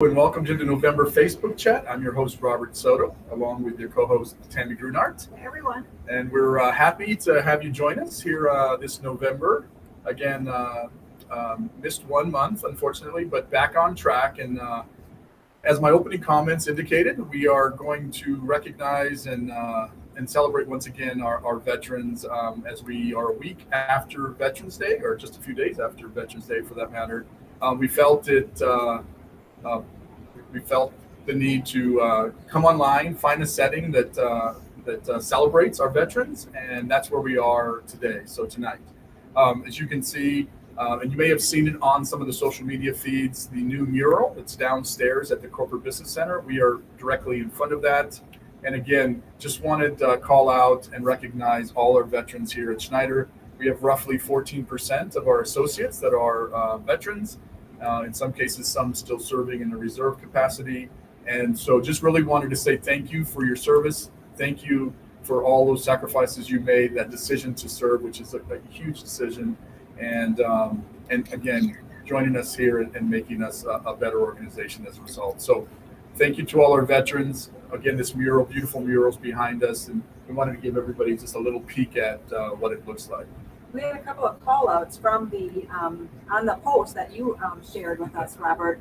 And welcome to the November Facebook chat. I'm your host, Robert Soto, along with your co-host, Tammy Grunart. Hey everyone. And we're happy to have you join us here this November. Again, missed 1 month, unfortunately, but back on track. And as my opening comments indicated, we are going to recognize and celebrate once again our veterans as we are a week after Veterans Day, or just a few days after Veterans Day for that matter. We felt it. Uh, we felt the need to come online, find a setting that celebrates our veterans, and that's where we are today. So tonight, as you can see, and you may have seen it on some of the social media feeds, the new mural that's downstairs at the Corporate Business Center. We are directly in front of that. And again, just wanted to call out and recognize all our veterans here at Schneider. We have roughly 14% of our associates that are veterans. In some cases, some still serving in the reserve capacity. And so just really wanted to say thank you for your service. Thank you for all those sacrifices you made, that decision to serve, which is a huge decision. And again, joining us here and making us a better organization as a result. So thank you to all our veterans. Again, this mural, beautiful murals behind us. And we wanted to give everybody just a little peek at what it looks like. We had a couple of call outs from the on the post that you shared with us, Robert.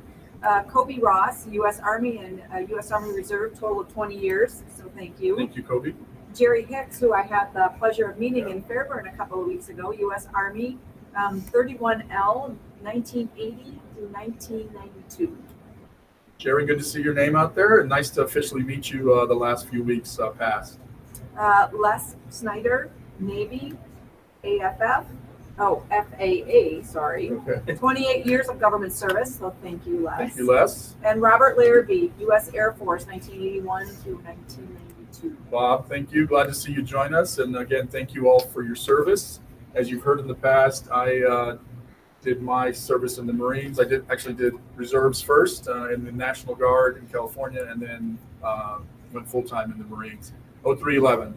Kobe Ross, U.S. Army and U.S. Army Reserve, total of 20 years. So thank you. Thank you, Kobe. Jerry Hicks, who I had the pleasure of meeting in Fairburn a couple of weeks ago, U.S. Army, 31L, 1980 through 1992. Jerry, good to see your name out there, and nice to officially meet you the last few weeks past. Les Snyder, Navy, FAA, sorry. Okay. 28 years of government service, so thank you, Les. Thank you, Les. And Robert Larrabee, U.S. Air Force, 1981 through 1992. Bob, thank you. Glad to see you join us. And again, thank you all for your service. As you've heard in the past, I did my service in the Marines. I did reserves first in the National Guard in California, and then went full-time in the Marines. 0311.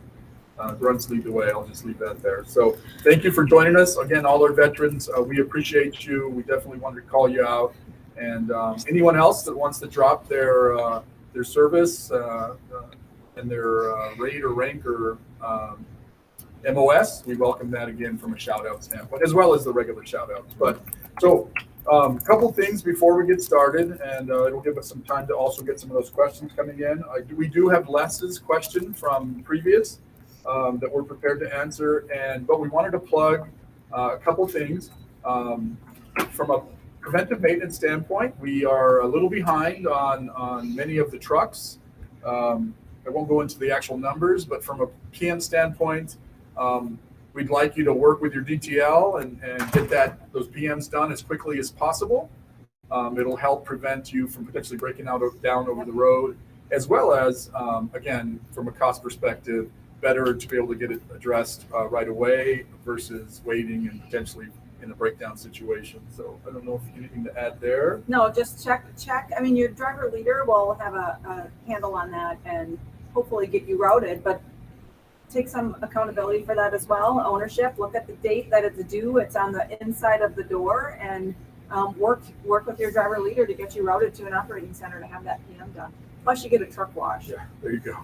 Grunts lead the way. I'll just leave that there. So thank you for joining us. Again, all our veterans, we appreciate you. We definitely wanted to call you out. And anyone else that wants to drop their service and their rate or rank or MOS, we welcome that again from a shout-out standpoint, as well as the regular shout-outs. But so a couple things before we get started, and it'll give us some time to also get some of those questions coming in. We do have Les's question from previous. That we're prepared to answer, but we wanted to plug a couple things. From a preventive maintenance standpoint, we are a little behind on many of the trucks. I won't go into the actual numbers, but from a PM standpoint, we'd like you to work with your DTL and get those PMs done as quickly as possible. It'll help prevent you from potentially breaking down over the road, as well as, again, from a cost perspective, better to be able to get it addressed right away versus waiting and potentially in a breakdown situation. So I don't know if anything to add there. No, just check. I mean, your driver leader will have a handle on that and hopefully get you routed, but take some accountability for that as well. Ownership, look at the date that it's due. It's on the inside of the door, and work with your driver leader to get you routed to an operating center to have that PM done. Plus you get a truck wash. Yeah, there you go.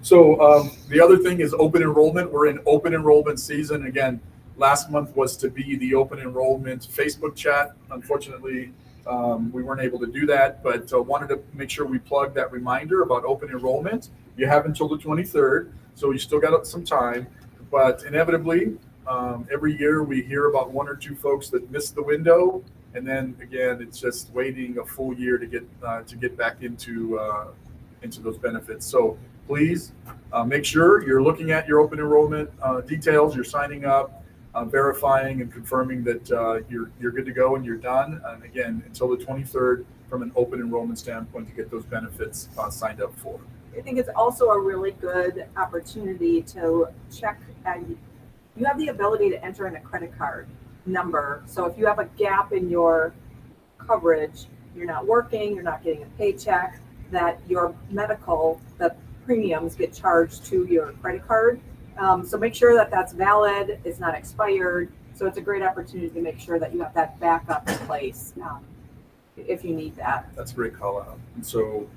So the other thing is open enrollment. We're in open enrollment season. Again, last month was to be the open enrollment Facebook chat. Unfortunately, we weren't able to do that, but wanted to make sure we plug that reminder about open enrollment. You have until the 23rd, so you still got some time. But inevitably, every year we hear about one or two folks that missed the window. And then again, it's just waiting a full year to get back into those benefits. So please make sure you're looking at your open enrollment details. You're signing up, verifying and confirming that you're good to go and you're done. And again, until the 23rd, from an open enrollment standpoint, to get those benefits signed up for. I think it's also a really good opportunity to check. You have the ability to enter in a credit card number. So if you have a gap in your coverage, you're not working, you're not getting a paycheck, that your medical, the premiums get charged to your credit card. So make sure that that's valid, it's not expired. So it's a great opportunity to make sure that you have that backup in place. if you need that. That's a great call out. And so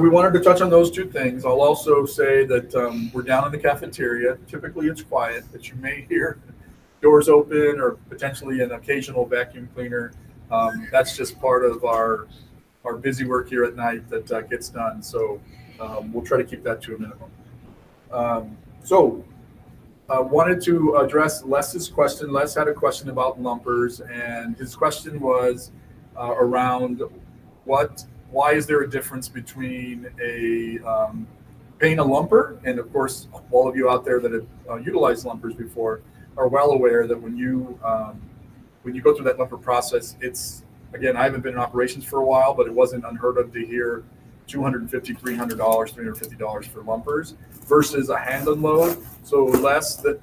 we wanted to touch on those two things. I'll also say that we're down in the cafeteria. Typically it's quiet, but you may hear doors open or potentially an occasional vacuum cleaner. That's just part of our busy work here at night that gets done. So we'll try to keep that to a minimum. Wanted to address Les's question. Les had a question about lumpers, and his question was around why is there a difference between paying a lumper, and of course, all of you out there that have utilized lumpers before are well aware that when you go through that lumper process, it's, again, I haven't been in operations for a while, but it wasn't unheard of to hear $250, $300, $350 for lumpers versus a hand unload. So less, the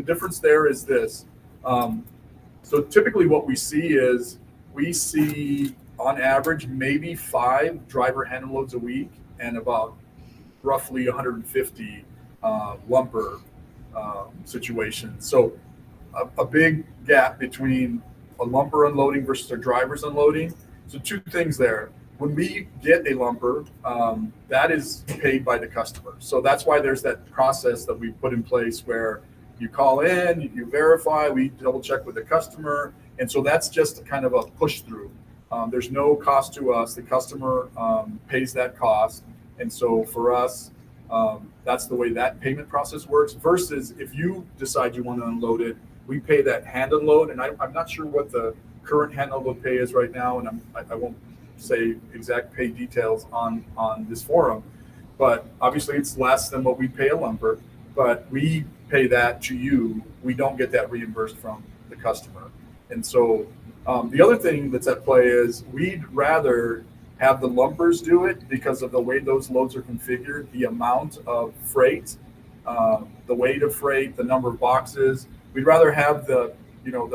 difference there is this. So typically what we see on average maybe 5 driver hand unloads a week and about roughly 150 lumper situations. So a big gap between a lumper unloading versus a driver's unloading. So 2 things there. When we get a lumper, that is paid by the customer. So that's why there's that process that we put in place where you call in, you verify, we double check with the customer. And so that's just kind of a push through. There's no cost to us. The customer pays that cost. And so for us, that's the way that payment process works versus if you decide you want to unload it, we pay that hand unload. And I'm not sure what the current hand unload pay is right now. And I won't say exact pay details on this forum, but obviously it's less than what we pay a lumper, but we pay that to you. We don't get that reimbursed from the customer. And so the other thing that's at play is we'd rather have the lumpers do it because of the way those loads are configured, the amount of freight, the weight of freight, the number of boxes. We'd rather have the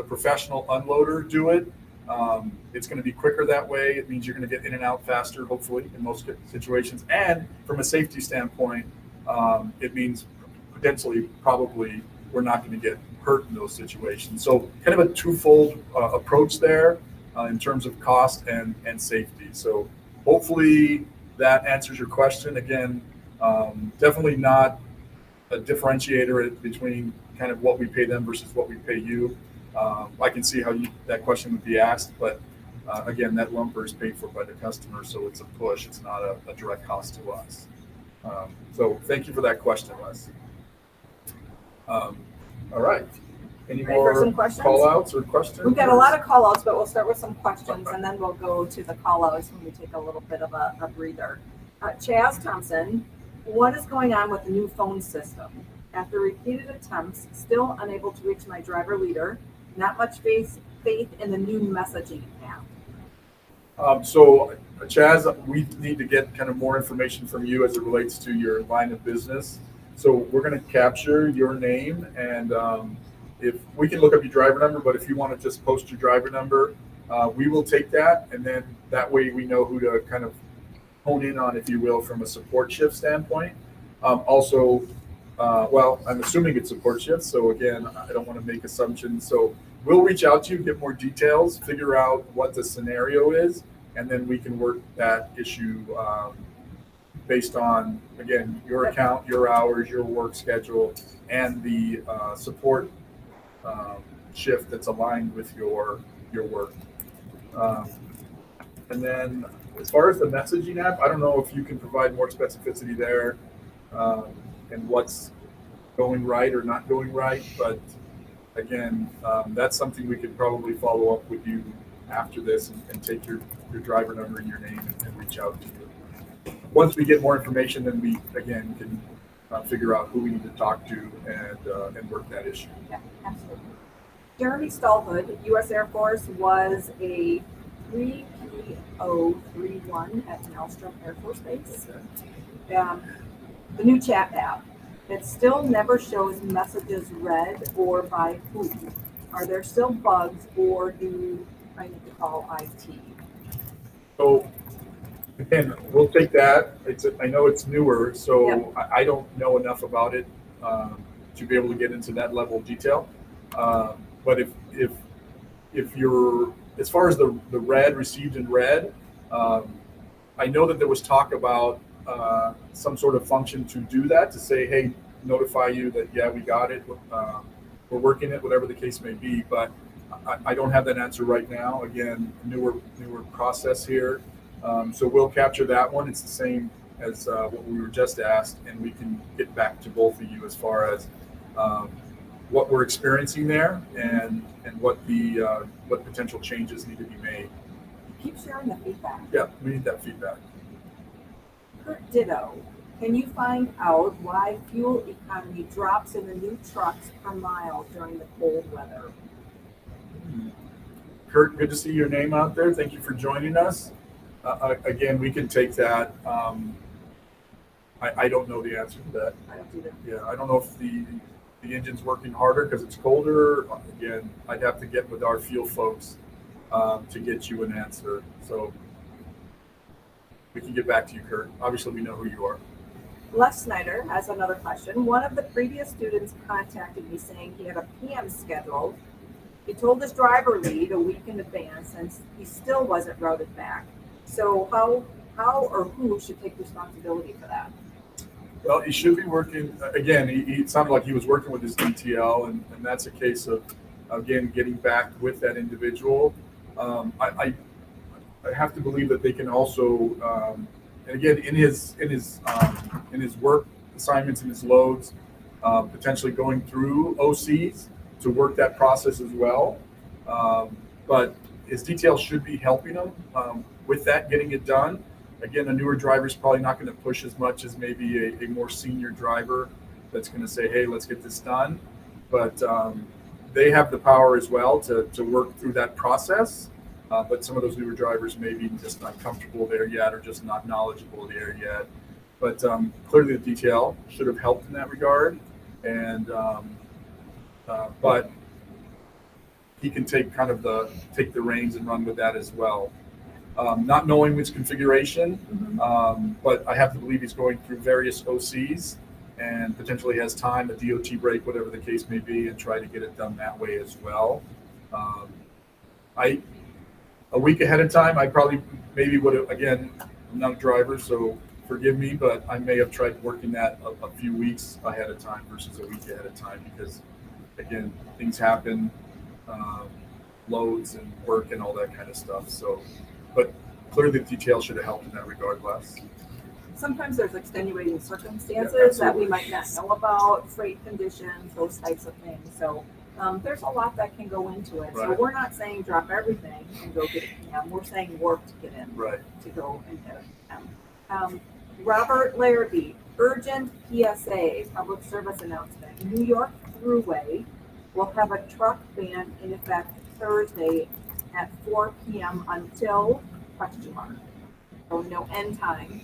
professional unloader do it. It's going to be quicker that way. It means you're going to get in and out faster, hopefully, in most situations. And from a safety standpoint, it means potentially, probably, we're not going to get hurt in those situations. So kind of a twofold approach there in terms of cost and safety. So hopefully that answers your question. Again, definitely not a differentiator between kind of what we pay them versus what we pay you. I can see how that question would be asked, but again, that lumper is paid for by the customer, so it's a push. It's not a direct cost to us. So thank you for that question, Les. All right. Any Ready for more some questions? call-outs or questions? We've got a lot of call-outs, but we'll start with some questions, and then we'll go to the call-outs when we take a little bit of a breather. Chaz Thompson, what is going on with the new phone system? After repeated attempts, still unable to reach my driver leader. Not much faith in the new messaging app. So, Chaz, we need to get kind of more information from you as it relates to your line of business. So we're going to capture your name, and if we can look up your driver number, but if you want to just post your driver number, we will take that, and then that way we know who to kind of hone in on, if you will, from a support shift standpoint. Also, well, I'm assuming it's support shifts. So again, I don't want to make assumptions. So we'll reach out to you, get more details, figure out what the scenario is, and then we can work that issue based on, again, your account, your hours, your work schedule, and the support shift that's aligned with your work. And then as far as the messaging app, I don't know if you can provide more specificity there. And what's going right or not going right. But again, that's something we could probably follow up with you after this and take your driver number and your name and reach out to you. Once we get more information, then we, again, can figure out who we need to talk to and work that issue. Yeah, absolutely. Jeremy Stallhood, U.S. Air Force, was a 3PO31 at Maelstrom Air Force Base. The new chat app, it still never shows messages read or by who. Are there still bugs, or do I need to call IT? So again, we'll take that. I know it's newer, so Yep. I don't know enough about it to be able to get into that level of detail. But if you're as far as the red received in red, I know that there was talk about some sort of function to do that, to say, hey, notify you that, yeah, we got it, we're working it, whatever the case may be. But I don't have that answer right now. Again, newer process here. So we'll capture that one. It's the same as what we were just asked, and we can get back to both of you as far as what we're experiencing there and what potential changes need to be made. Keep sharing the feedback. Yeah, we need that feedback. Kurt Ditto, can you find out why fuel economy drops in the new trucks per mile during the cold weather? Kurt, good to see your name out there. Thank you for joining us. Again, we can take that. I don't know the answer to that. I don't either. Yeah, I don't know if the engine's working harder because it's colder. Again, I'd have to get with our fuel folks to get you an answer. So we can get back to you, Kurt. Obviously, we know who you are. Les Snyder has another question. One of the previous students contacted me saying he had a PM scheduled. He told his driver lead a week in advance and he still wasn't routed back. So how or who should take responsibility for that? Well, he should be working, again, it sounded like he was working with his DTL, and that's a case of, again, getting back with that individual. I have to believe that they can also, and again, in his work assignments and his loads, potentially going through OCs to work that process as well. But his detail should be helping him with that, getting it done. Again, a newer driver is probably not going to push as much as maybe a more senior driver that's going to say, hey, let's get this done. But they have the power as well to work through that process. But some of those newer drivers may be just not comfortable there yet or just not knowledgeable there yet. But clearly the detail should have helped in that regard. And but he can take the reins and run with that as well. Not knowing which configuration, but I have to believe he's going through various OCs and potentially has time, a DOT break, whatever the case may be, and try to get it done that way as well. A week ahead of time, I probably maybe would have, again, I'm not a driver, so forgive me, but I may have tried working that a few weeks ahead of time versus a week ahead of time because, again, things happen, loads and work and all that kind of stuff. So, but clearly the detail should have helped in that regard, Les. Sometimes there's extenuating circumstances that we might not know about, freight conditions, those types of things. So there's a lot that can go into it. Right. So we're not saying drop everything and go get a PM. We're saying work to get in, Right. to go and get a PM. Robert Larrabee, urgent PSA, public service announcement. New York Thruway will have a truck ban in effect Thursday at 4 p.m. until ? So no end time.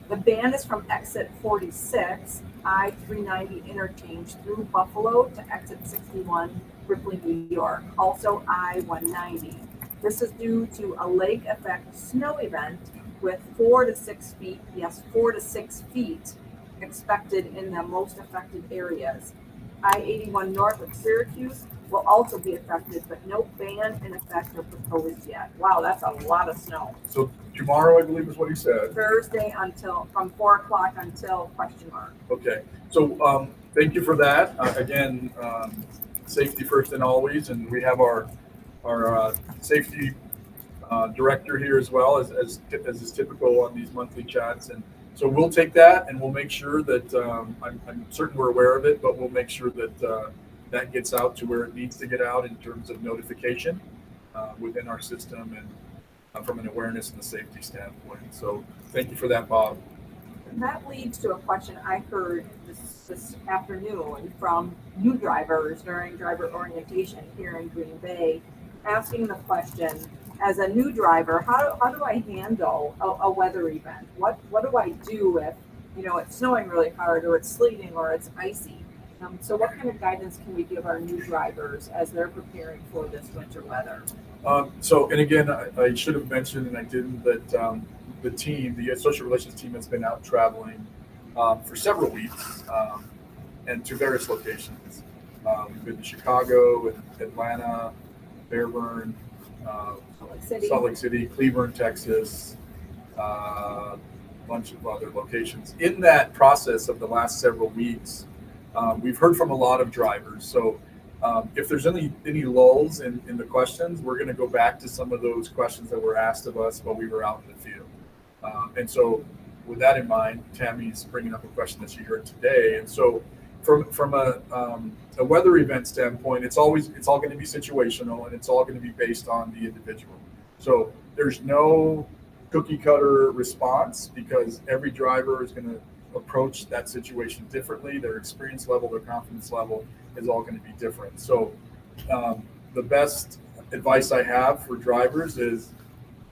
The ban is from exit 46, I-390 interchange through Buffalo to exit 61, Ripley, New York. Also I-190. This is due to a lake effect snow event with 4 to 6 feet, yes, 4 to 6 feet expected in the most affected areas. I-81 north of Syracuse will also be affected, but no ban in effect or proposed yet. Wow, that's a lot of snow. So tomorrow, I believe, is what he said. Thursday from 4 o'clock until ? Okay. So thank you for that. Again, safety first and always, and we have our safety director here as well as is typical on these monthly chats, and so we'll take that and we'll make sure that I'm certain we're aware of it, but we'll make sure that that gets out to where it needs to get out in terms of notification within our system and from an awareness and a safety standpoint. So thank you for that, Bob. And that leads to a question I heard this afternoon from new drivers during driver orientation here in Green Bay, asking the question, as a new driver, how do I handle a weather event? What do I do if it's snowing really hard or it's sleeting or it's icy? So what kind of guidance can we give our new drivers as they're preparing for this winter weather? So, and again, I should have mentioned, and I didn't, that the team, the social relations team, has been out traveling for several weeks and to various locations. We've been to Chicago and Atlanta, Fairburn, City. Salt Lake City, Cleburne, Texas, a bunch of other locations. In that process of the last several weeks, we've heard from a lot of drivers. So if there's any lulls in the questions, we're going to go back to some of those questions that were asked of us while we were out in the field. And so with that in mind, Tammy's bringing up a question that she heard today. And so from a weather event standpoint, it's all going to be situational, and it's all going to be based on the individual. So there's no cookie cutter response, because every driver is going to approach that situation differently. Their experience level, their confidence level is all going to be different. So the best advice I have for drivers is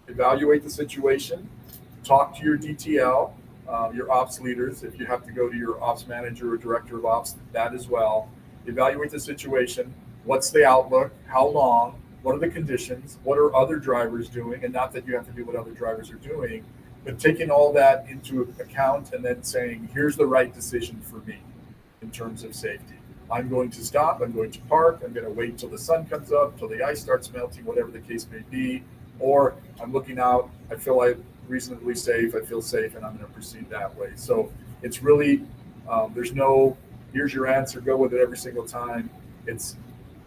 evaluate the situation, talk to your DTL, your ops leaders. If you have to go to your ops manager or director of ops, that as well. Evaluate the situation. What's the outlook? How long? What are the conditions? What are other drivers doing? And not that you have to do what other drivers are doing, but taking all that into account and then saying, here's the right decision for me in terms of safety. I'm going to stop. I'm going to park. I'm going to wait till the sun comes up, till the ice starts melting, whatever the case may be. Or I'm looking out. I feel like reasonably safe. I feel safe, and I'm going to proceed that way. So it's really, there's no, here's your answer, go with it every single time. It's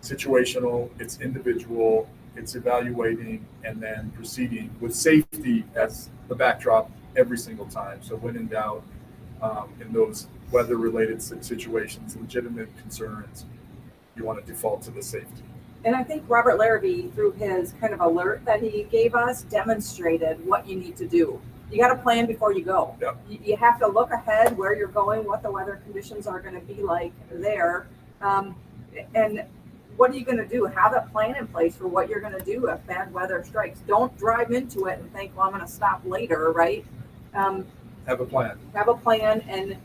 situational, it's individual, it's evaluating, and then proceeding with safety as the backdrop every single time. So when in doubt, in those weather-related situations, legitimate concerns, you want to default to the safety. And I think Robert Larrabee, through his kind of alert that he gave us, demonstrated what you need to do. You got to plan before you go. Yep. You have to look ahead where you're going, what the weather conditions are going to be like there. And what are you going to do? Have a plan in place for what you're going to do if bad weather strikes. Don't drive into it and think, well, I'm going to stop later, right? Have a plan. Have a plan. And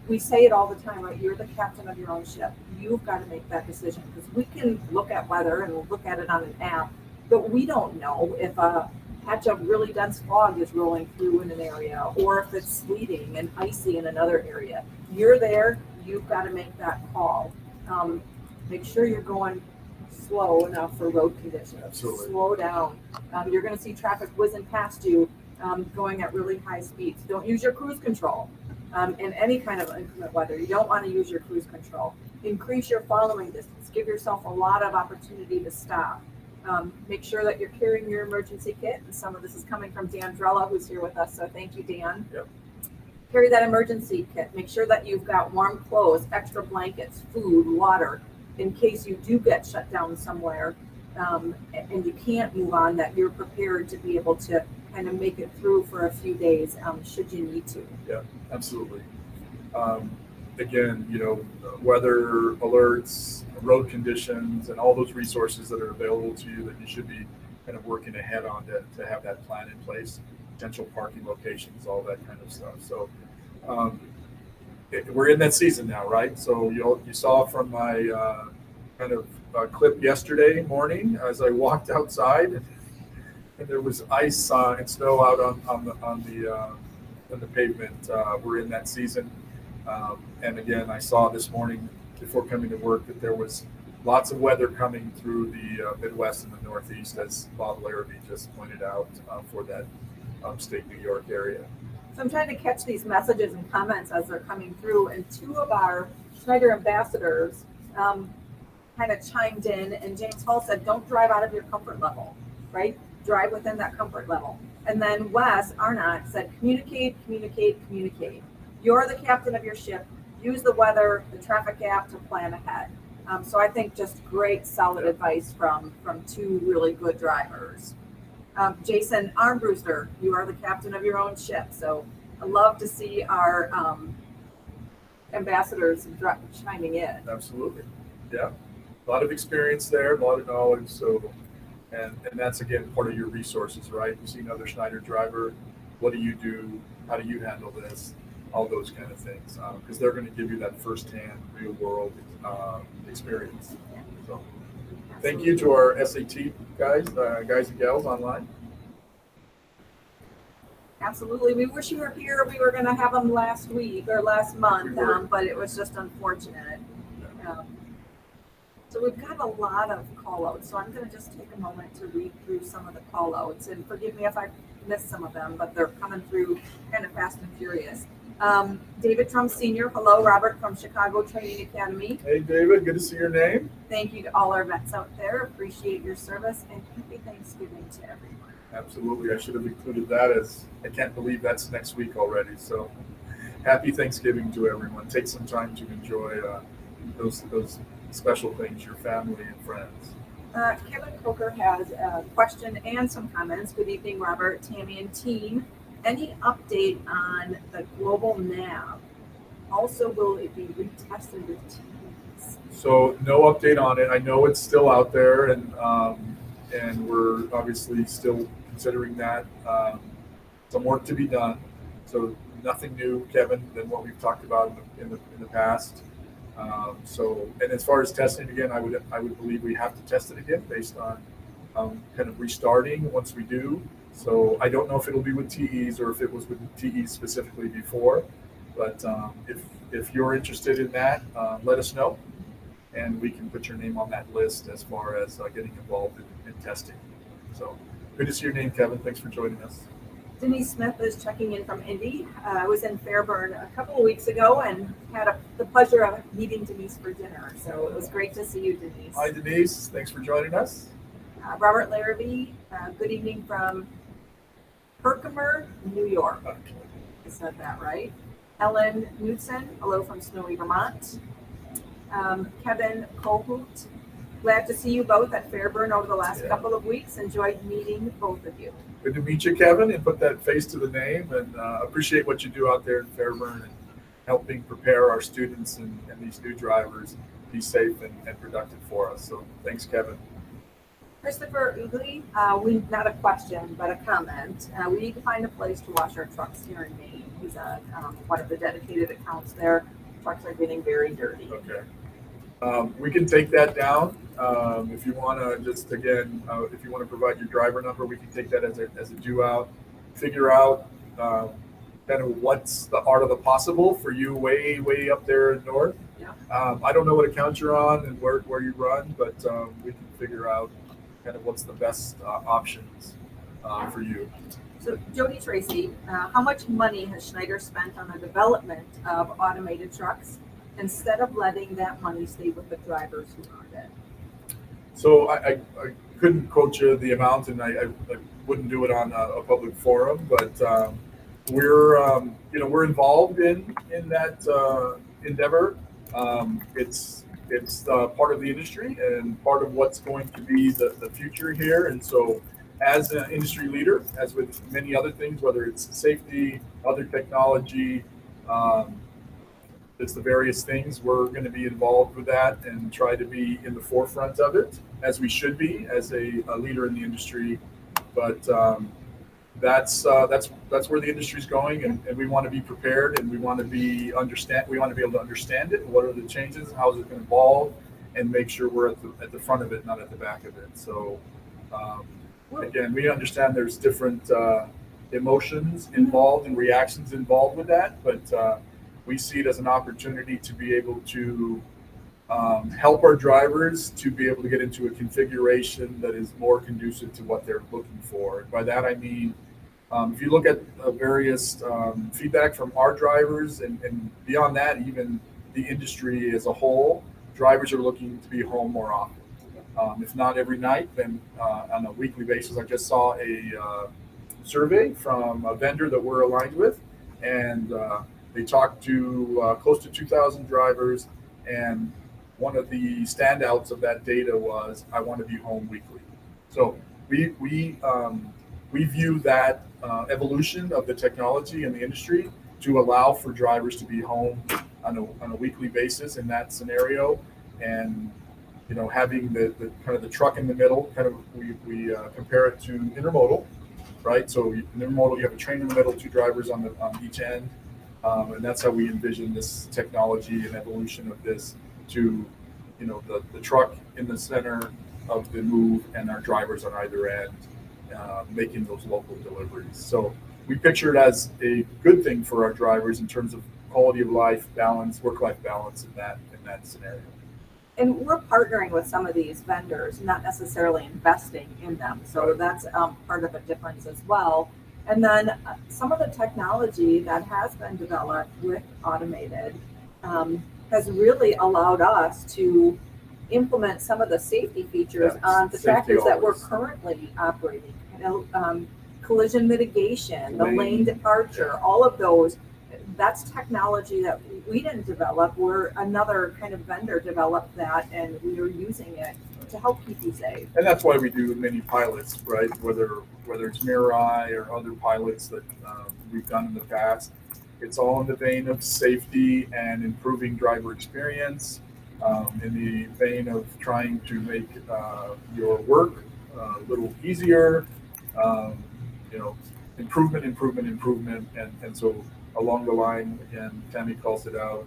we say it all the time, right? You're the captain of your own ship. You've got to make that decision, because we can look at weather and we'll look at it on an app, but we don't know if a patch of really dense fog is rolling through in an area, or if it's sleeting and icy in another area. You're there. You've got to make that call. Make sure you're going slow enough for road conditions. Absolutely. Slow down. You're going to see traffic whizzing past you, going at really high speeds. Don't use your cruise control. In any kind of inclement weather, you don't want to use your cruise control. Increase your following distance. Give yourself a lot of opportunity to stop. Make sure that you're carrying your emergency kit. And some of this is coming from Dan Drella, who's here with us. So thank you, Dan. Yep. Carry that emergency kit. Make sure that you've got warm clothes, extra blankets, food, water, in case you do get shut down somewhere and you can't move on, that you're prepared to be able to kind of make it through for a few days should you need to. Yeah, absolutely. Again, weather alerts, road conditions, and all those resources that are available to you that you should be kind of working ahead on to have that plan in place, potential parking locations, all that kind of stuff. So we're in that season now, right? So you saw from my kind of clip yesterday morning as I walked outside, and there was ice and snow out on the pavement. We're in that season. And again, I saw this morning before coming to work that there was lots of weather coming through the Midwest and the Northeast, as Bob Larrabee just pointed out, for that upstate New York area. So I'm trying to catch these messages and comments as they're coming through, and two of our Schneider ambassadors kind of chimed in, and James Hall said, don't drive out of your comfort level, right? Drive within that comfort level. And then Wes Arnott said, communicate, communicate, communicate. You're the captain of your ship. Use the weather, the traffic app to plan ahead. So I think just great, solid advice from two really good drivers. Jason Armbruster, you are the captain of your own ship. So I love to see our ambassadors chiming in. Absolutely. Yeah. A lot of experience there, a lot of knowledge. So, and that's again part of your resources, right? You see another Schneider driver. What do you do? How do you handle this? All those kind of things, because they're going to give you that firsthand, real world experience. So, thank you to our SAT guys and gals online. Absolutely. We wish you were here. We were going to have them last week or last month, but it was just unfortunate. So we've got a lot of call outs. So I'm going to just take a moment to read through some of the call outs, and forgive me if I missed some of them, but they're coming through kind of fast and furious. David Trump Sr., hello, Robert from Chicago Training Academy. Hey, David, good to see your name. Thank you to all our vets out there. Appreciate your service, and happy Thanksgiving to everyone. Absolutely. I should have included that, as I can't believe that's next week already. So happy Thanksgiving to everyone. Take some time to enjoy those special things, your family and friends. Kevin Coker has a question and some comments. Good evening, Robert, Tammy, and team. Any update on the global nav? Also, will it be retested with TVs? So no update on it. I know it's still out there, and we're obviously still considering that. Some work to be done. So nothing new, Kevin, than what we've talked about in the past. And as far as testing again, I would believe we have to test it again based on kind of restarting once we do. So I don't know if it'll be with TEs or if it was with TEs specifically before, but if you're interested in that, let us know, and we can put your name on that list as far as getting involved in testing. So good to see your name, Kevin. Thanks for joining us. Denise Smith is checking in from Indy. I was in Fairburn a couple of weeks ago and had the pleasure of meeting Denise for dinner. So it was great to see you, Denise. Hi, Denise. Thanks for joining us. Robert Larrabee, good evening from Herkimer, New York. Okay. I said that right. Ellen Knudsen, hello from Snowy, Vermont. Kevin Colhoot, glad to see you both at Fairburn over the last couple of weeks. Enjoyed meeting both of you. Good to meet you, Kevin, and put that face to the name, and appreciate what you do out there in Fairburn and helping prepare our students and these new drivers be safe and productive for us. So thanks, Kevin. Christopher Ugly, not a question, but a comment. We need to find a place to wash our trucks here in Maine. He's on one of the dedicated accounts there. Trucks are getting very dirty. Okay. We can take that down. If you want to just, again, if you want to provide your driver number, we can take that as a due out, figure out kind of what's the art of the possible for you way up there north. Yeah. I don't know what account you're on and where you run, but we can figure out kind of what's the best options for you. So Jody Tracy, how much money has Schneider spent on the development of automated trucks instead of letting that money stay with the drivers who earned it? So I couldn't quote you the amount, and I wouldn't do it on a public forum, but we're involved in that endeavor. It's part of the industry and part of what's going to be the future here. And so as an industry leader, as with many other things, whether it's safety, other technology, it's the various things, we're going to be involved with that and try to be in the forefront of it, as we should be as a leader in the industry. But that's where the industry is going, and we want to be prepared, and we want to be able to understand it. What are the changes? How is it going to evolve? And make sure we're at the front of it, not at the back of it. So again, we understand there's different emotions involved and reactions involved with that, but we see it as an opportunity to be able to help our drivers to be able to get into a configuration that is more conducive to what they're looking for. And by that I mean, if you look at various feedback from our drivers and beyond that, even the industry as a whole, drivers are looking to be home more often. If not every night, then on a weekly basis. I just saw a survey from a vendor that we're aligned with, and they talked to close to 2,000 drivers, and one of the standouts of that data was, I want to be home weekly. So we view that evolution of the technology in the industry to allow for drivers to be home on a weekly basis in that scenario, and having the kind of the truck in the middle. Kind of we compare it to intermodal, right? So in intermodal, you have a train in the middle, two drivers on each end, and that's how we envision this technology and evolution of this to, the truck in the center of the move and our drivers on either end, making those local deliveries. So we picture it as a good thing for our drivers in terms of quality of life balance, work-life balance in that scenario. and we're partnering with some of these vendors, not necessarily investing in them. So that's part of a difference as well. And then some of the technology that has been developed with automated has really allowed us to implement some of the safety features on the tractors that we're currently operating. Collision mitigation, the lane departure, all of those. That's technology that we didn't develop. We're another kind of vendor developed that, and we are using it to help keep you safe. And that's why we do many pilots, right? Whether it's Mirai or other pilots that we've done in the past, it's all in the vein of safety and improving driver experience, in the vein of trying to make your work a little easier. Improvement, and so along the line, again, Tammy calls it out.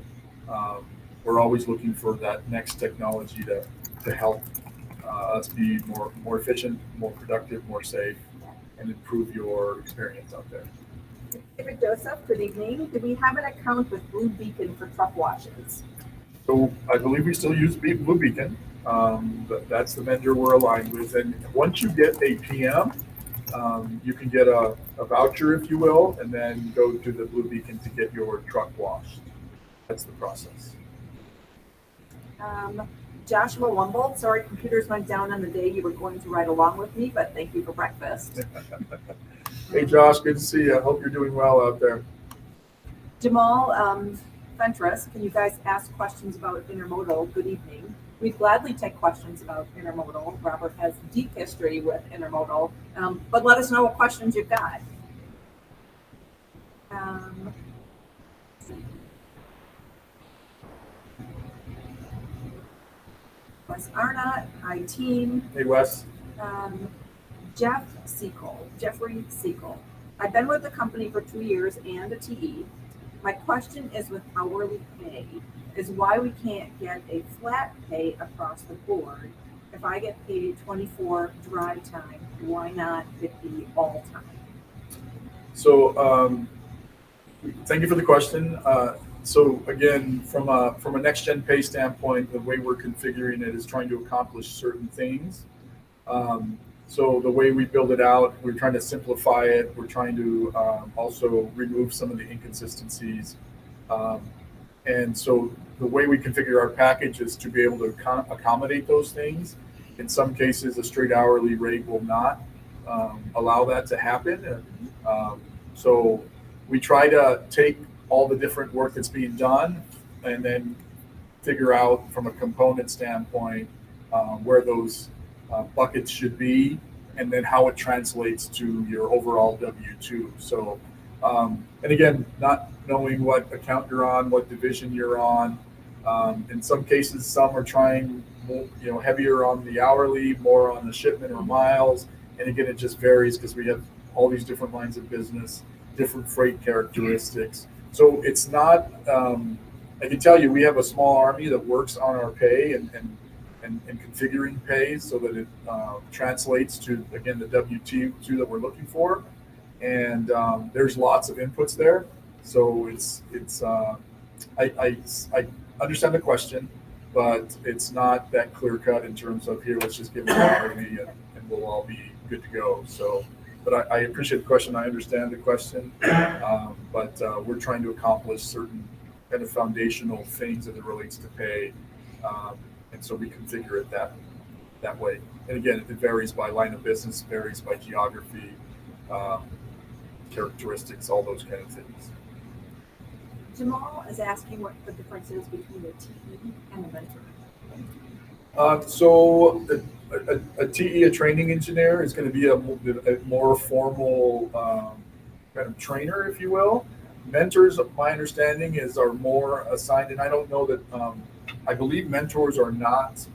We're always looking for that next technology to help us be more efficient, more productive, more safe, and improve your experience out there. David Joseph, good evening. Do we have an account with Blue Beacon for truck washes? So I believe we still use Blue Beacon. That's the vendor we're aligned with. And once you get a PM, you can get a voucher, if you will, and then go to the Blue Beacon to get your truck washed. That's the process. Joshua Wumbold, sorry, computers went down on the day you were going to ride along with me, but thank you for breakfast. Hey, Josh, good to see you. I hope you're doing well out there. Jamal Fentress, can you guys ask questions about intermodal? Good evening. We'd gladly take questions about intermodal. Robert has deep history with intermodal, but let us know what questions you've got. Wes Arnott, I-Team. Hey, Wes. Jeffrey Seacole. I've been with the company for 2 years and a TE. My question is with hourly pay, is why we can't get a flat pay across the board. If I get paid 24 drive time, why not 50 all time? So thank you for the question. So again, from a next gen pay standpoint, the way we're configuring it is trying to accomplish certain things. So the way we build it out, we're trying to simplify it. We're trying to also remove some of the inconsistencies. And so the way we configure our package is to be able to accommodate those things. In some cases, a straight hourly rate will not allow that to happen. So we try to take all the different work that's being done and then figure out from a component standpoint where those buckets should be, and then how it translates to your overall W-2. So, and again, not knowing what account you're on, what division you're on. In some cases, some are trying more, heavier on the hourly, more on the shipment or miles. And again, it just varies because we have all these different lines of business, different freight characteristics. So it's not, I can tell you, we have a small army that works on our pay and configuring pay so that it translates to, again, the W-2 that we're looking for. And there's lots of inputs there. So I understand the question, but it's not that clear cut in terms of here, let's just give it an hourly and we'll all be good to go. So, but I appreciate the question. I understand the question, but we're trying to accomplish certain kind of foundational things as it relates to pay. And so we configure it that way. And again, it varies by line of business, varies by geography, characteristics, all those kind of things. Jamal is asking what the difference is between a TE and a mentor. So a TE, a training engineer, is going to be a more formal kind of trainer, if you will. Mentors, my understanding are more assigned, and I don't know that. I believe mentors are not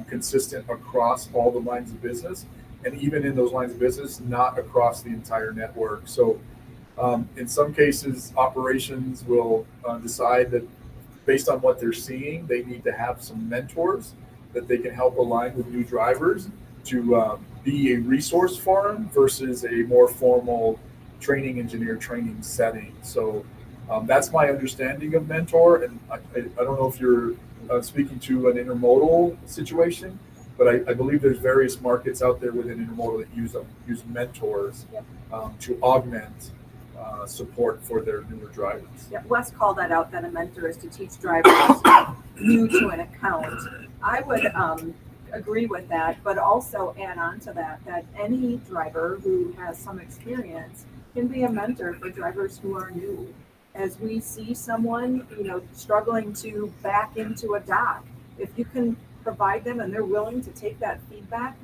consistent across all the lines of business, and even in those lines of business, not across the entire network. So in some cases, operations will decide that based on what they're seeing, they need to have some mentors that they can help align with new drivers to be a resource for them versus a more formal training engineer training setting. So That's my understanding of mentor, and I don't know if you're speaking to an intermodal situation, but I believe there's various markets out there within intermodal that use mentors Yep. to augment support for their newer drivers. Yeah, Wes called that out, that a mentor is to teach drivers new to an account. I would agree with that, but also add on to that, that any driver who has some experience can be a mentor for drivers who are new. As we see someone, struggling to back into a dock, if you can provide them and they're willing to take that feedback,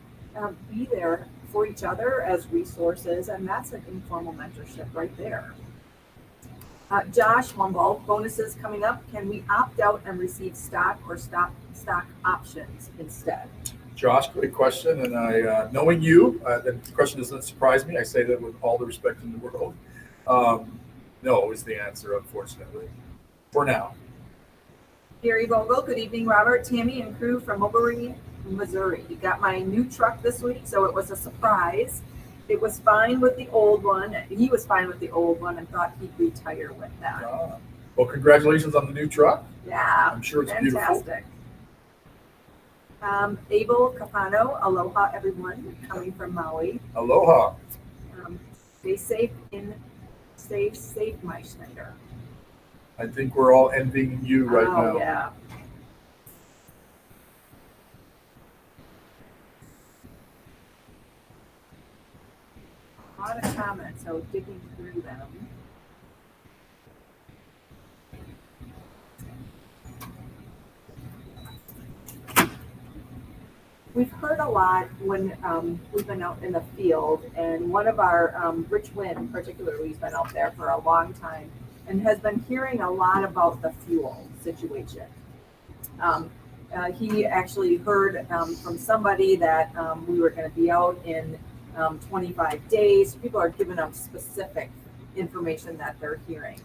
be there for each other as resources, and that's an informal mentorship right there. Josh Humboldt, bonuses coming up. Can we opt out and receive stock or stock options instead? Josh, great question, and knowing you, the question doesn't surprise me. I say that with all the respect in the world. No is the answer, unfortunately, for now. Gary Vogel, good evening, Robert, Tammy, and crew from Mulberry, Missouri. You got my new truck this week, so it was a surprise. It was fine with the old one. He was fine with the old one and thought he'd retire with that. Well, congratulations on the new truck. Yeah, I'm sure it's fantastic. Beautiful. Abel Capano, aloha everyone, coming from Maui. Aloha. Stay safe, my Schneider. I think we're all envying you right now. Oh, yeah. A lot of comments, so digging through them. We've heard a lot when we've been out in the field, and one of our, Rich Wynn particularly, has been out there for a long time and has been hearing a lot about the fuel situation. He actually heard from somebody that we were going to be out in 25 days. People are giving them specific information that they're hearing.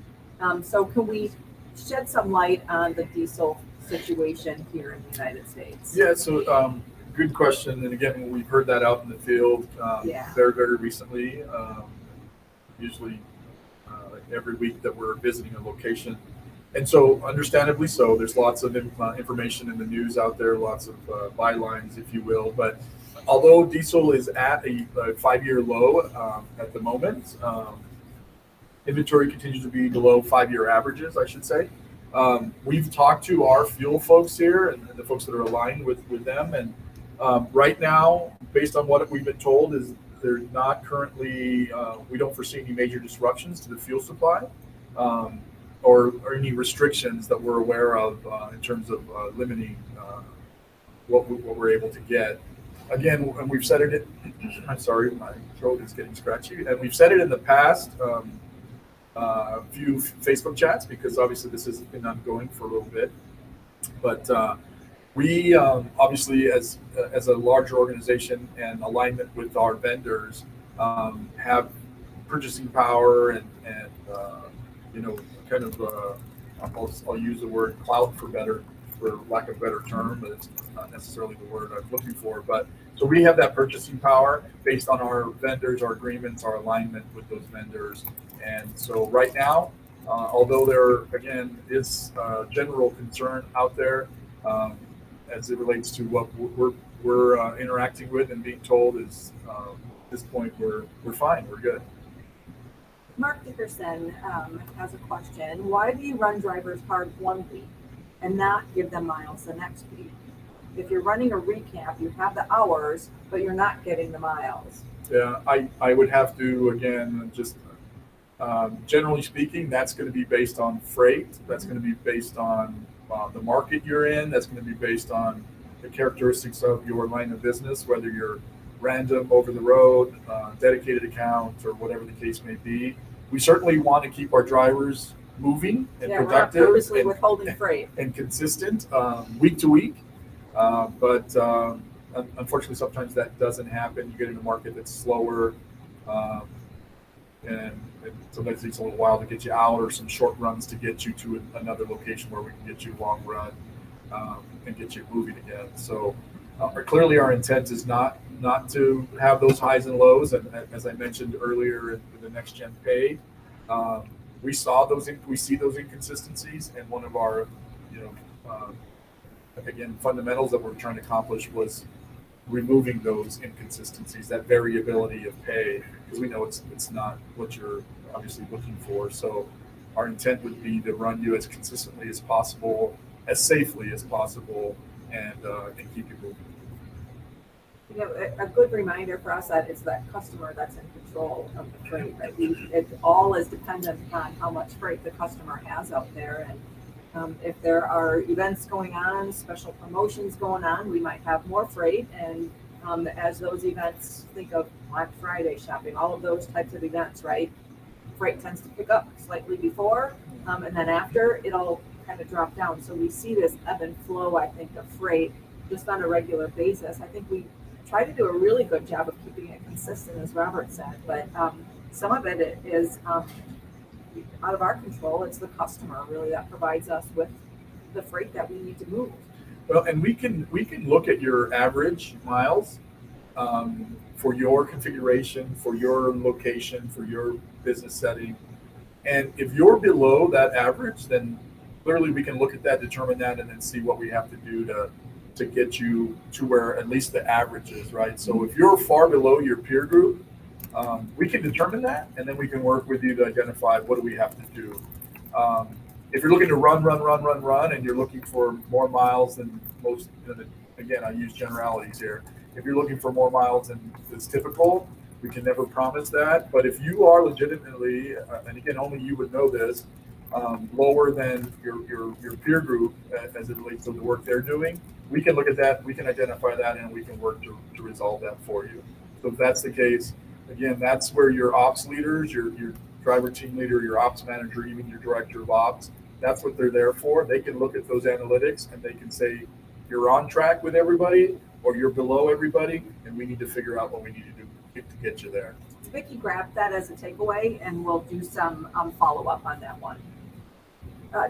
So can we shed some light on the diesel situation here in the United States? Yeah, so good question. And again, we've heard that out in the field very, very recently, usually every week that we're visiting a location. And so understandably so, there's lots of information in the news out there, lots of bylines, if you will. But although diesel is at a 5-year low at the moment, inventory continues to be below 5-year averages, I should say. We've talked to our fuel folks here and the folks that are aligned with them. And right now, based on what we've been told, is there's not currently, we don't foresee any major disruptions to the fuel supply or any restrictions that we're aware of in terms of limiting what we're able to get. Again, and we've said it, I'm sorry, my throat is getting scratchy. And we've said it in the past, a few Facebook chats, because obviously this has been ongoing for a little bit. But we obviously, as a larger organization and alignment with our vendors, have purchasing power and kind of I'll use the word clout for lack of a better term, but it's not necessarily the word I'm looking for. But so we have that purchasing power based on our vendors, our agreements, our alignment with those vendors. And so right now, although there again is general concern out there as it relates to what we're interacting with and being told, is at this point we're fine, we're good. Mark Dickerson has a question. Why do you run drivers hard one week and not give them miles the next week? If you're running a recap, you have the hours, but you're not getting the miles. Yeah, I would have to, again, just generally speaking, that's going to be based on freight. That's going to be based on the market you're in. That's going to be based on the characteristics of your line of business, whether you're random, over the road, dedicated account, or whatever the case may be. We certainly want to keep our drivers moving and productive, we're not purposely withholding freight and consistent week to week. But unfortunately, sometimes that doesn't happen. You get in a market that's slower, and sometimes it takes a little while to get you out, or some short runs to get you to another location where we can get you long run and get you moving again. So clearly our intent is not to have those highs and lows. And as I mentioned earlier in the next gen pay, we see those inconsistencies, and one of our, you know, again, fundamentals that we're trying to accomplish was removing those inconsistencies, that variability of pay, because we know it's not what you're obviously looking for. So our intent would be to run you as consistently as possible, as safely as possible, and keep you moving. You know, a good reminder for us that it's that customer that's in control of the freight, right? It all is dependent on how much freight the customer has out there. And if there are events going on, special promotions going on, we might have more freight. And as those events, think of Black Friday shopping, all of those types of events, right? Freight tends to pick up slightly before, and then after it'll kind of drop down. So we see this ebb and flow, I think, of freight just on a regular basis. I think we try to do a really good job of keeping it consistent, as Robert said, but some of it is out of our control. It's the customer really that provides us with the freight that we need to move. Well, and we can look at your average miles for your configuration, for your location, for your business setting, and if you're below that average, then clearly we can look at that, determine that, and then see what we have to do to get you to where at least the average is, right? So if you're far below your peer group, we can determine that, and then we can work with you to identify what do we have to do. If you're looking to run, and you're looking for more miles than most, again, I use generalities here. If you're looking for more miles than is typical, we can never promise that. But if you are legitimately, and again, only you would know this, lower than your peer group as it relates to the work they're doing, we can look at that, we can identify that, and we can work to resolve that for you. So if that's the case, again, that's where your ops leaders, your driver team leader, your ops manager, even your director of ops, that's what they're there for. They can look at those analytics and they can say, you're on track with everybody or you're below everybody, and we need to figure out what we need to do to get you there. Vicki grabbed that as a takeaway, and we'll do some follow-up on that one.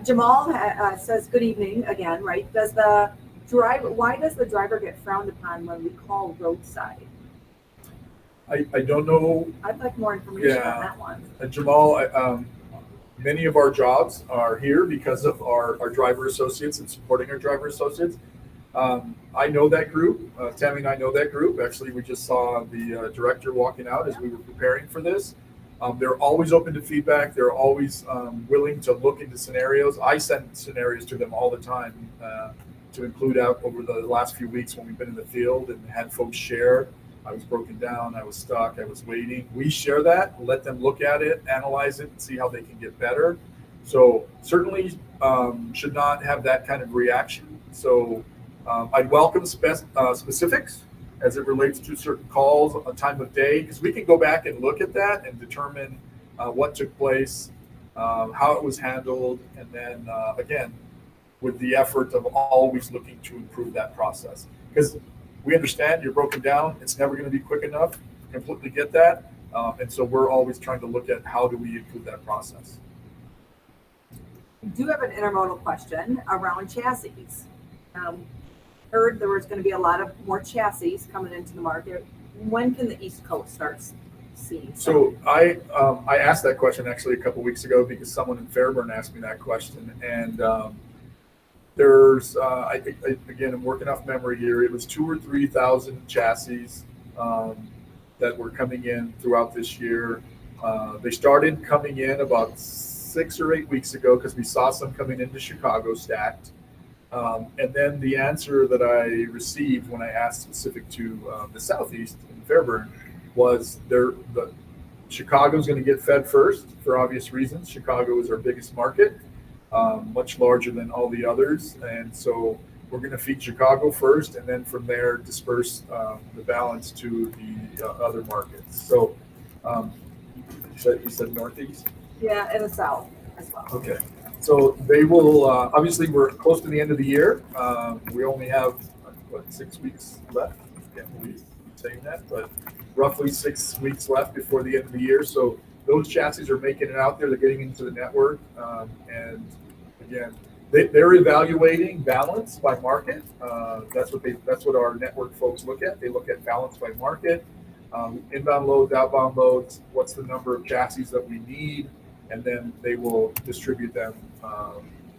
Jamal says, good evening again, right? Why does the driver get frowned upon when we call roadside? I don't know. I'd like more information on that one. Jamal, many of our jobs are here because of our driver associates and supporting our driver associates. I know that group. Tammy and I know that group. Actually, we just saw the director walking out as we were preparing for this. They're always open to feedback. They're always willing to look into scenarios. I send scenarios to them all the time to include out over the last few weeks when we've been in the field and had folks share. I was broken down, I was stuck, I was waiting. We share that, let them look at it, analyze it, and see how they can get better. So certainly should not have that kind of reaction. So I'd welcome specifics as it relates to certain calls, a time of day, because we can go back and look at that and determine what took place, how it was handled, and then again, with the effort of always looking to improve that process. Because we understand you're broken down, it's never going to be quick enough, completely get that, and so we're always trying to look at how do we improve that process. We do have an intermodal question around chassis. Heard there was going to be a lot of more chassis coming into the market. When can the East Coast start seeing? So I asked that question actually a couple weeks ago because someone in Fairburn asked me that question, and there's again, I'm working off memory here. It was 2,000 or 3,000 chassis that were coming in throughout this year. They started coming in about 6 or 8 weeks ago because we saw some coming into Chicago stacked. And then the answer that I received when I asked specific to the Southeast in Fairburn was Chicago's going to get fed first for obvious reasons. Chicago is our biggest market, much larger than all the others. And so we're going to feed Chicago first, and then from there disperse the balance to the other markets. So you said Northeast? Yeah, and the South as well. Okay. So they will, obviously we're close to the end of the year. We only have, 6 weeks left? I can't believe I'm saying that, but roughly 6 weeks left before the end of the year. So those chassis are making it out there. They're getting into the network. And again, they're evaluating balance by market. That's what our network folks look at. They look at balance by market, inbound loads, outbound loads, what's the number of chassis that we need, and then they will distribute them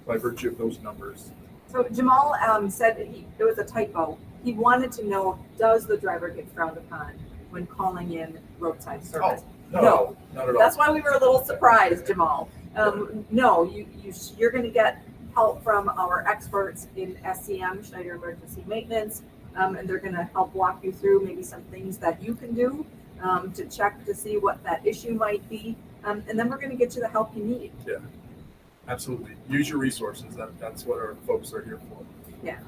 by virtue of those numbers. So Jamal said it was a typo. He wanted to know, does the driver get frowned upon when calling in roadside service? No, No. not at all. That's why we were a little surprised, Jamal. No, you're going to get help from our experts in SCM, Schneider Emergency Maintenance, and they're going to help walk you through maybe some things that you can do to check to see what that issue might be, and then we're going to get you the help you need. Yeah, absolutely. Use your resources. That's what our folks are here for. Yeah.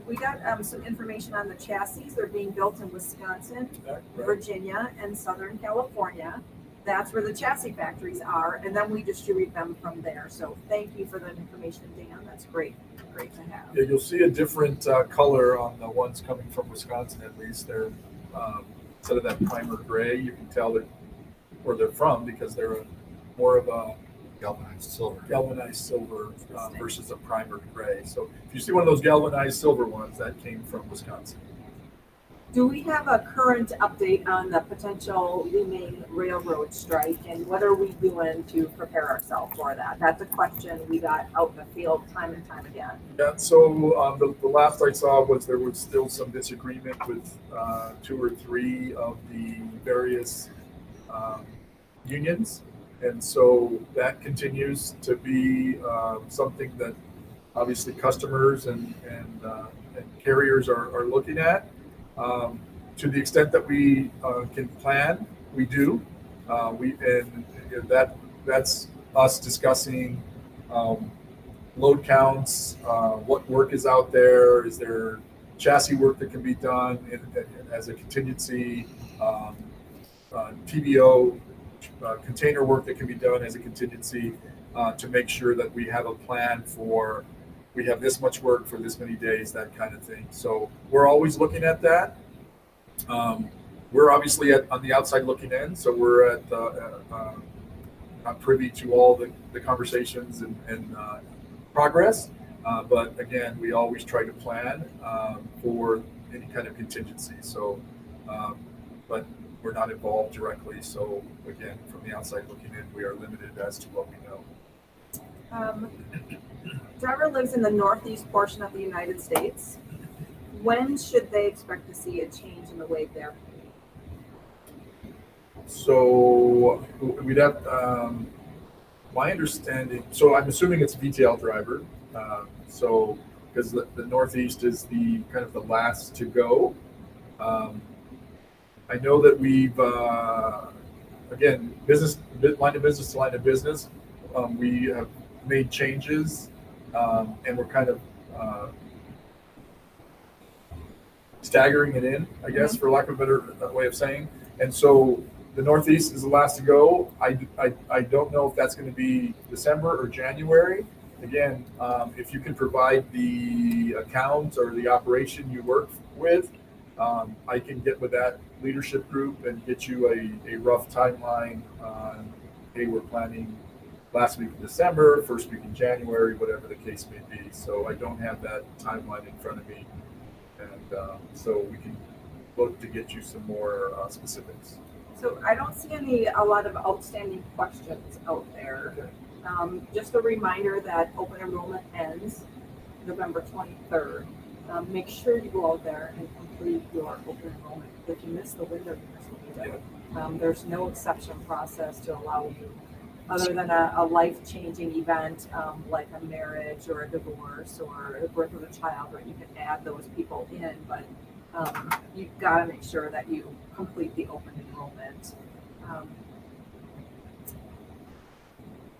We got some information on the chassis. They're being built in Wisconsin, Right. Virginia, and Southern California. That's where the chassis factories are, and then we distribute them from there. So thank you for that information, Dan. That's great to have. Yeah, you'll see a different color on the ones coming from Wisconsin. At least they're instead of that primer gray, you can tell where they're from because they're more of a Galvanized silver. galvanized silver versus a primer gray. So if you see one of those galvanized silver ones, that came from Wisconsin. Do we have a current update on the potential looming railroad strike, and what are we doing to prepare ourselves for that? That's a question we got out in the field time and time again. Yeah, so the last I saw was there was still some disagreement with 2 or 3 of the various unions. And so that continues to be something that obviously customers and carriers are looking at. To the extent that we can plan, we do. That's us discussing load counts, what work is out there, is there chassis work that can be done as a contingency, TBO, container work that can be done as a contingency to make sure that we have a plan for, we have this much work for this many days, that kind of thing. So we're always looking at that. We're obviously on the outside looking in, so we're not privy to all the conversations and progress. But again, we always try to plan for any kind of contingency. So, but we're not involved directly. So again, from the outside looking in, we are limited as to what we know. Driver lives in the northeast portion of the United States. When should they expect to see a change in the way they're paid? So we'd have, my understanding, so I'm assuming it's VTL driver. So because the Northeast is the kind of the last to go. I know that we've, again, line of business to line of business, we have made changes and we're kind of staggering it in, I guess, for lack of a better way of saying. And so the Northeast is the last to go. I don't know if that's going to be December or January. Again, if you can provide the account or the operation you work with, I can get with that leadership group and get you a rough timeline on, hey, we're planning last week of December, first week in January, whatever the case may be. So I don't have that timeline in front of me. And so we can look to get you some more specifics. So I don't see a lot of outstanding questions out there. Okay. Just a reminder that open enrollment ends November 23rd. Make sure you go out there and complete your open enrollment. If you miss the window, you miss the window. There's no exception process to allow you, other than a life-changing event like a marriage or a divorce or the birth of a child, where you can add those people in, but you've got to make sure that you complete the open enrollment.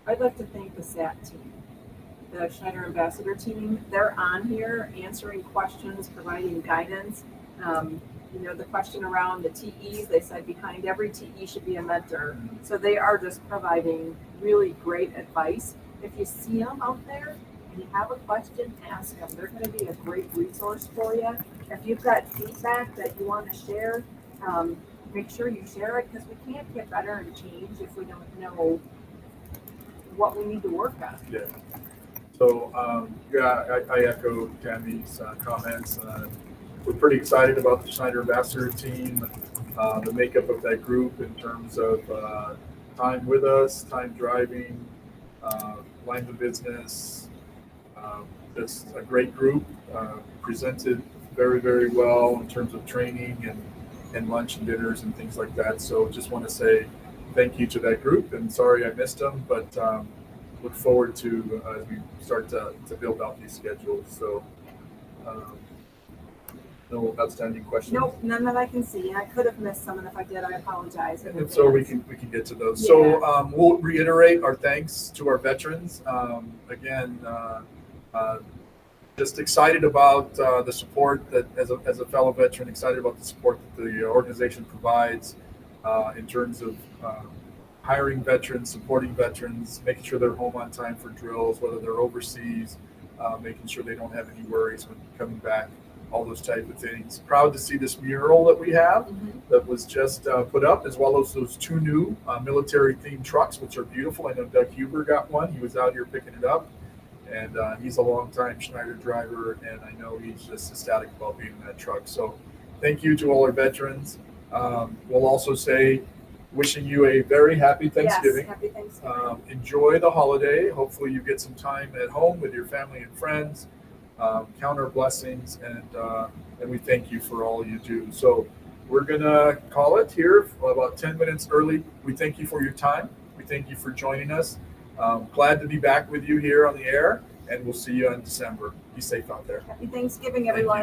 I'd like to thank the SAT team, the Schneider Ambassador team. They're on here answering questions, providing guidance. The question around the TEs, they said behind every TE should be a mentor. So they are just providing really great advice. If you see them out there and you have a question, ask them. They're going to be a great resource for you. If you've got feedback that you want to share, make sure you share it, because we can't get better and change if we don't know what we need to work on. Yeah. So I echo Tammy's comments. We're pretty excited about the Schneider Ambassador team, the makeup of that group in terms of time with us, time driving, line of business. Just a great group, presented very, very well in terms of training and lunch and dinners and things like that. So just want to say thank you to that group, and sorry I missed them, but look forward to as we start to build out these schedules. So no outstanding questions. Nope, none that I can see. I could have missed some, and if I did, I apologize. in And so we advance. can get to those. Yeah. So we'll reiterate our thanks to our veterans. Again, just excited about the support that, as a fellow veteran, excited about the support that the organization provides in terms of hiring veterans, supporting veterans, making sure they're home on time for drills, whether they're overseas, making sure they don't have any worries when coming back. All those type of things. Proud to see this mural that we have that was just put up, as well as those two new military-themed trucks, which are beautiful. I know Doug Huber got one. He was out here picking it up, and he's a longtime Schneider driver, and I know he's just ecstatic about being in that truck. So thank you to all our veterans. We'll also say, wishing you a very happy Thanksgiving. Yes, happy Thanksgiving. Enjoy the holiday. Hopefully you get some time at home with your family and friends. Count our blessings, and we thank you for all you do. So we're gonna call it here about 10 minutes early. We thank you for your time. We thank you for joining us. Glad to be back with you here on the air, and we'll see you in December. Be safe out there. Happy Thanksgiving, Thank you. everyone.